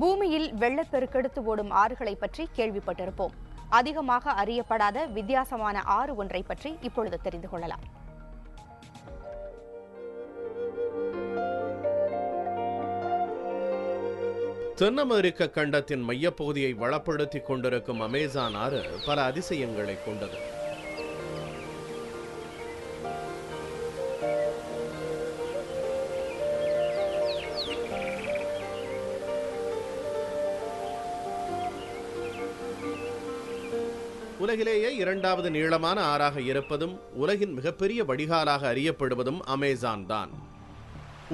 பூமியில் வெள்ளப்பெருக்கெடுத்து ஓடும் ஆறுகளை பற்றி கேள்விப்பட்டிருப்போம். அதிகமாக அறியப்படாத வித்தியாசமான ஆறு ஒன்றை பற்றி இப்பொழுது தெரிந்து கொள்ளலாம். தென் அமெரிக்க கண்டத்தின் மையப்பகுதியை வளப்படுத்திக் கொண்டிருக்கும் அமேசான் ஆறு பல அதிசயங்களை கொண்டது. உலகிலேயே இரண்டாவது நீளமான ஆறாக இருப்பதும் உலகின் மிகப்பெரிய வடிகாலாக அறியப்படுவதும் அமேசான் தான்.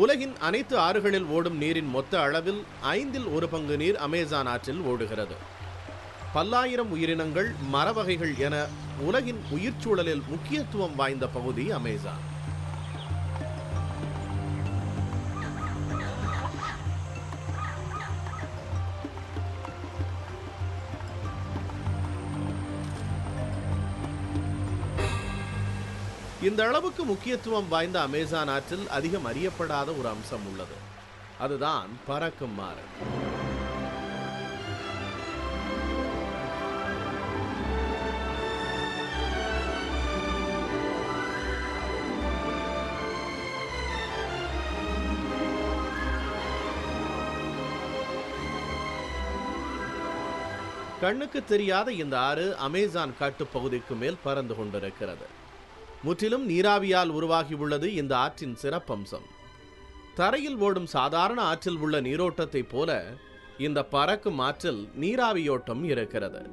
உலகின் அனைத்து ஆறுகளில் ஓடும் நீரின் மொத்த அளவில் 1/5 நீர் அமேசான் ஆற்றில் ஓடுகிறது. பல்லாயிரம் உயிரினங்கள், மரவகைகள் என உலகின் உயிர்ச்சூழலில் முக்கியத்துவம் வாய்ந்த பகுதி அமேசான். இந்த அளவுக்கு முக்கியத்துவம் வாய்ந்த அமேசான் ஆற்றில் அதிகம் அறியப்படாத ஒரு அம்சம் உள்ளது. அதுதான் பறக்கும் ஆறு. கண்ணுக்கு தெரியாத இந்த ஆறு அமேசான் காட்டுப்பகுதிக்கு மேல் பறந்து கொண்டிருக்கிறது. முற்றிலும் நீராவியால் உருவாகியுள்ளது இந்த ஆற்றின் சிறப்பம்சம். தரையில் ஓடும் சாதாரண ஆற்றில் உள்ள நீரோட்டத்தைப் போல இந்த பறக்கும் ஆற்றில் நீராவியோட்டம் இருக்கிறது.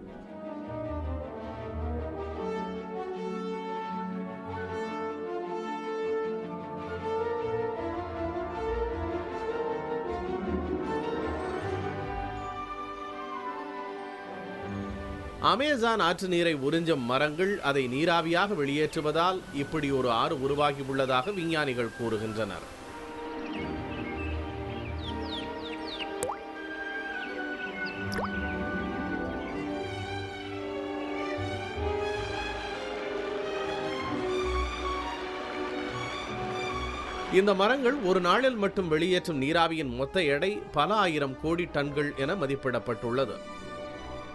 அமேசான் ஆற்று நீரை உறிஞ்சும் மரங்கள் அதை நீராவியாக வெளியேற்றுவதால் இப்படி ஒரு ஆறு உருவாகி உள்ளதாக விஞ்ஞானிகள் கூறுகின்றனர். இந்த மரங்கள் ஒரு நாளில் மட்டும் வெளியேற்றும் நீராவியின் மொத்த எடை பல ஆயிரம் கோடி டன்கள் என மதிப்பிடப்பட்டுள்ளது.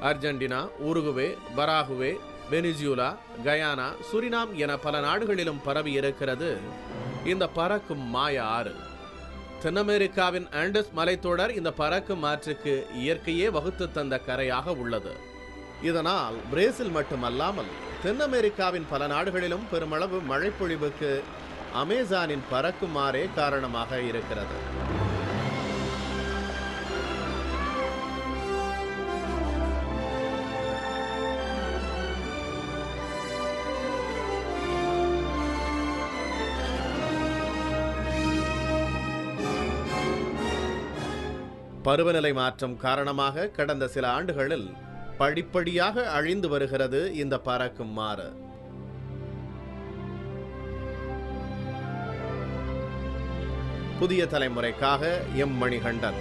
Argentina, Uruguay, Paraguay, Venezuela, Guyana, Suriname என பல நாடுகளிலும் பரவி இருக்கிறது இந்த பறக்கும் மாய ஆறு. தென் அமெரிக்காவின் ஆண்டஸ் மலைத்தொடர் இந்த பறக்கும் ஆற்றுக்கு இயற்கையே வகுத்து தந்த கரையாக உள்ளது. இதனால் பிரேசில் மட்டுமல்லாமல் தென் அமெரிக்காவின் பல நாடுகளிலும் பெருமளவு மழைப்பொழிவுக்கு அமேசானின் பறக்கும் ஆறே காரணமாக இருக்கிறது. பருவநிலை மாற்றம் காரணமாக கடந்த சில ஆண்டுகளில் படிப்படியாக அழிந்து வருகிறது இந்த பறக்கும் ஆறு. புதிய தலைமுறைக்காக எம் மணிகண்டன்.